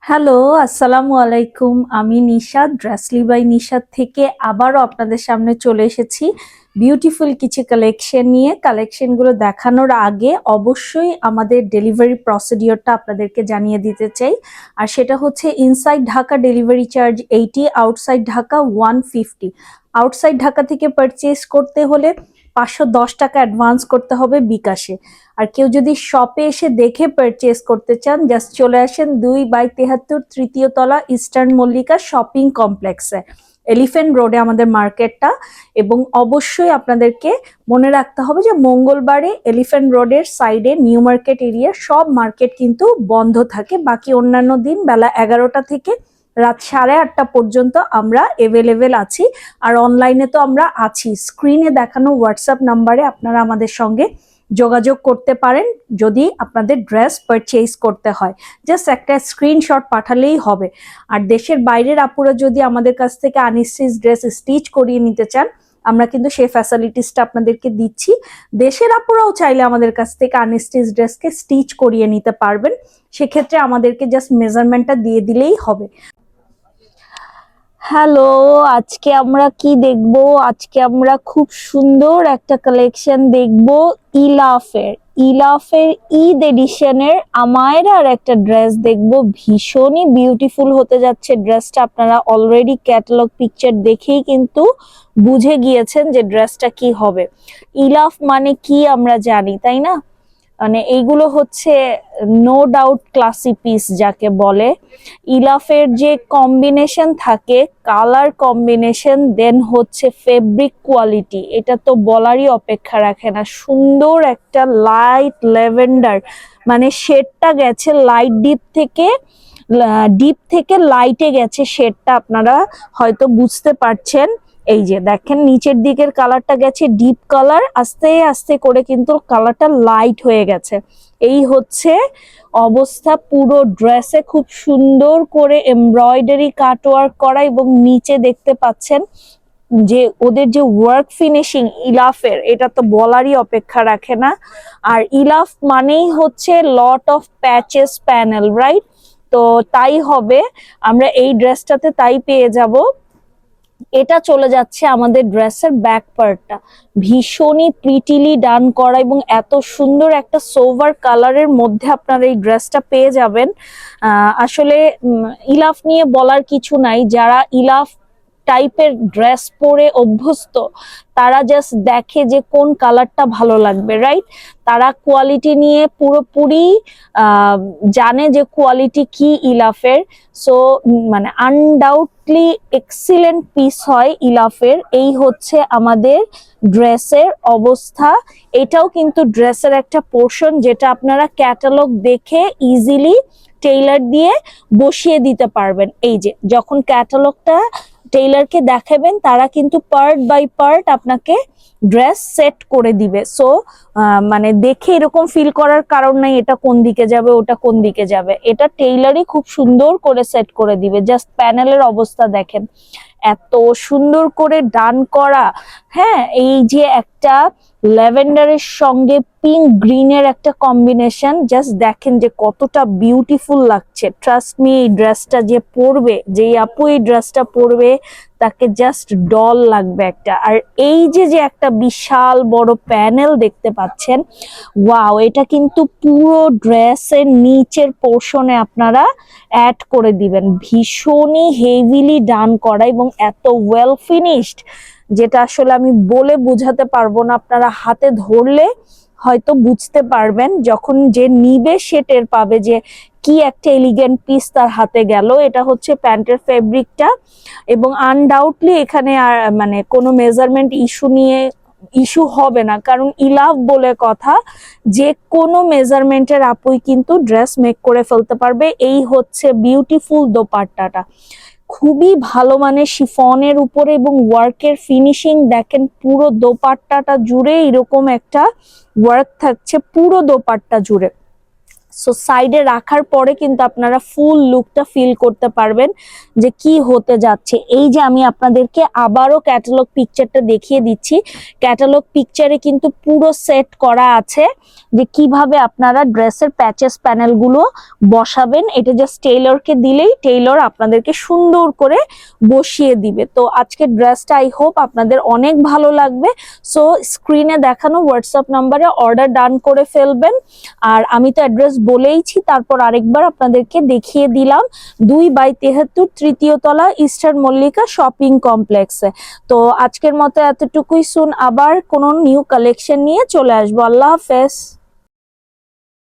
Hello, আসসালামু আলাইকুম। আমি নিশাদ, ড্রেসলি বাই নিশাদ থেকে আবারও আপনাদের সামনে চলে এসেছি বিউটিফুল কিছু কালেকশন নিয়ে। কালেকশনগুলো দেখানোর আগে অবশ্যই আমাদের ডেলিভারি প্রসিডিওরটা আপনাদেরকে জানিয়ে দিতে চাই। আর সেটা হচ্ছে inside Dhaka delivery charge 80, outside Dhaka 150। Outside Dhaka থেকে পারচেজ করতে হলে 510 টাকা অ্যাডভান্স করতে হবে বিকাশে। আর কেউ যদি শপে এসে দেখে পারচেজ করতে চান, জাস্ট চলে আসেন 2/73 তৃতীয় তলা ইস্টার্ন মল্লিকা শপিং কমপ্লেক্সে, এলিফ্যান্ট রোডে আমাদের মার্কেটটা। এবং অবশ্যই আপনাদেরকে মনে রাখতে হবে যে মঙ্গলবারে এলিফ্যান্ট রোডের সাইডে নিউ মার্কেট এরিয়া সব মার্কেট কিন্তু বন্ধ থাকে। বাকি অন্যান্য দিন বেলা 11টা থেকে রাত 8:30 পর্যন্ত আমরা এভেলেবেল আছি। আর অনলাইনে তো আমরা আছি। স্ক্রিনে দেখানো হোয়াটসঅ্যাপ নাম্বারে আপনারা আমাদের সঙ্গে যোগাযোগ করতে পারেন যদি আপনাদের ড্রেস পারচেজ করতে হয়। জাস্ট একটা স্ক্রিনশট পাঠালেই হবে। আর দেশের বাইরের আপুরা যদি আমাদের কাছ থেকে আনস্টিচ ড্রেস স্টিচ করিয়ে নিতে চান, আমরা কিন্তু সেই ফ্যাসিলিটিসটা আপনাদেরকে দিচ্ছি। দেশের আপুরাও চাইলে আমাদের কাছ থেকে আনস্টিচ ড্রেসকে স্টিচ করিয়ে নিতে পারবেন। সেক্ষেত্রে আমাদেরকে জাস্ট মেজারমেন্টটা দিয়ে দিলেই হবে। হ্যালো, আজকে আমরা কি দেখবো? আজকে আমরা খুব সুন্দর একটা কালেকশন দেখবো ইলাফের। ইলাফের ঈদ এডিশনের আমায়রার একটা ড্রেস দেখবো, ভীষণই বিউটিফুল হতে যাচ্ছে ড্রেসটা। আপনারা অলরেডি ক্যাটালগ পিকচার দেখেই কিন্তু বুঝে গিয়েছেন যে ড্রেসটা কি হবে। ইলাফ মানে কি আমরা জানি, তাই না? মানে এইগুলো হচ্ছে নো ডাউট ক্লাসি পিস যাকে বলে। ইলাফের যে কম্বিনেশন থাকে, কালার কম্বিনেশন, দেন হচ্ছে ফেব্রিক কোয়ালিটি, এটা তো বলারই অপেক্ষা রাখে না। সুন্দর একটা লাইট ল্যাভেন্ডার, মানে শেডটা গেছে লাইট ডিপ থেকে লাইটে গেছে শেডটা, আপনারা হয়তো বুঝতে পারছেন। এই যে দেখেন নিচের দিকের কালারটা গেছে ডিপ কালার, আস্তে আস্তে করে কিন্তু কালারটা লাইট হয়ে গেছে। এই হচ্ছে অবস্থা। পুরো ড্রেসে খুব সুন্দর করে এমব্রয়ডারি কাটওয়ার্ক করা, এবং নিচে দেখতে পাচ্ছেন যে ওদের যে ওয়ার্ক ফিনিশিং ইলাফের, এটা তো বলারই অপেক্ষা রাখে না। আর ইলাফ মানেই হচ্ছে lot of patches panel, right? তো তাই হবে, আমরা এই ড্রেসটাতে তাই পেয়ে যাব। এটা চলে যাচ্ছে আমাদের ড্রেসের ব্যাক পার্টটা, ভীষণই প্রিটিলি ডান করা, এবং এত সুন্দর একটা সোভার কালারের মধ্যে আপনারা এই ড্রেসটা পেয়ে যাবেন। আসলে ইলাফ নিয়ে বলার কিছু নাই। যারা ইলাফ টাইপের ড্রেস পরে অভ্যস্ত, তারা জাস্ট দেখে যে কোন কালারটা ভালো লাগবে, রাইট? তারা কোয়ালিটি নিয়ে পুরোপুরি জানে যে কোয়ালিটি কি ইলাফের। সো মানে আনডাউটলি এক্সিলেন্ট পিস হয় ইলাফের। এই হচ্ছে আমাদের ড্রেসের অবস্থা। এটাও কিন্তু ড্রেসের একটা পোর্শন, যেটা আপনারা ক্যাটালগ দেখে ইজিলি টেইলার দিয়ে বসিয়ে দিতে পারবেন। এই যে যখন ক্যাটালগটা টেইলারকে দেখাবেন, তারা কিন্তু পার্ট বাই পার্ট আপনাকে ড্রেস সেট করে দিবে। সো মানে দেখে এরকম ফিল করার কারণ নাই এটা কোন দিকে যাবে ওটা কোন দিকে যাবে, এটা টেইলারই খুব সুন্দর করে সেট করে দিবে। জাস্ট প্যানেলের অবস্থা দেখেন, এত সুন্দর করে ডান করা। হ্যাঁ, এই যে একটা ল্যাভেন্ডারের সঙ্গে পিঙ্ক গ্রিনের একটা কম্বিনেশন, জাস্ট দেখেন যে কতটা বিউটিফুল লাগছে। ট্রাস্ট মি, এই ড্রেসটা যে পরবে, যে আপু এই ড্রেসটা পরবে, তাকে জাস্ট ডল লাগবে একটা। আর এই যে একটা বিশাল বড় প্যানেল দেখতে পাচ্ছেন, ওয়াও, এটা কিন্তু পুরো ড্রেসের নিচের পোর্শনে আপনারা অ্যাড করে দিবেন। ভীষণই হেভিলি ডান করা এবং এত ওয়েল ফিনিশড, যেটা আসলে আমি বলে বোঝাতে পারবো না। আপনারা হাতে ধরলে হয়তো বুঝতে পারবেন, যখন যে নিবে সে টের পাবে যে কি একটা এলিগেন্ট পিস তার হাতে গেল। এটা হচ্ছে প্যান্টের ফেব্রিকটা, এবং আনডাউটলি এখানে আর মানে কোনো মেজারমেন্ট ইস্যু হবে না, কারণ ইলাভ বলে কথা, যে কোনো মেজারমেন্টের আপুই কিন্তু ড্রেস মেক করে ফেলতে পারবে। এই হচ্ছে বিউটিফুল দোপাট্টাটা, খুবই ভালো মানের শিফনের উপরে, এবং ওয়ার্কের ফিনিশিং দেখেন পুরো দোপাট্টাটা জুড়ে এরকম একটা ওয়ার্ক থাকছে পুরো দোপাট্টা জুড়ে। সো সাইডে রাখার পরে কিন্তু আপনারা ফুল লুকটা ফিল করতে পারবেন যে কি হতে যাচ্ছে। এই যে আমি আপনাদেরকে আবারও ক্যাটালগ পিকচারটা দেখিয়ে দিচ্ছি। ক্যাটালগ পিকচারে কিন্তু পুরো সেট করা আছে যে কিভাবে আপনারা ড্রেসের প্যাচেস প্যানেলগুলো বসাবেন। এটা জাস্ট টেইলরকে দিলেই টেইলর আপনাদেরকে সুন্দর করে বসিয়ে দিবে। তো আজকের ড্রেসটা আই হোপ আপনাদের অনেক ভালো লাগবে। সো স্ক্রিনে দেখানো হোয়াটসঅ্যাপ নাম্বারে অর্ডার ডান করে ফেলবেন। আর আমি তো অ্যাড্রেস বলেইছি, তারপর আরেকবার আপনাদেরকে দেখিয়ে দিলাম। 2/73 তৃতীয় তলা, ইস্টার্ন মল্লিকা শপিং কমপ্লেক্সে। তো আজকের মতো এতটুকুই, শুন আবার কোনো নিউ কালেকশন নিয়ে চলে আসবো। আল্লাহ হাফেজ।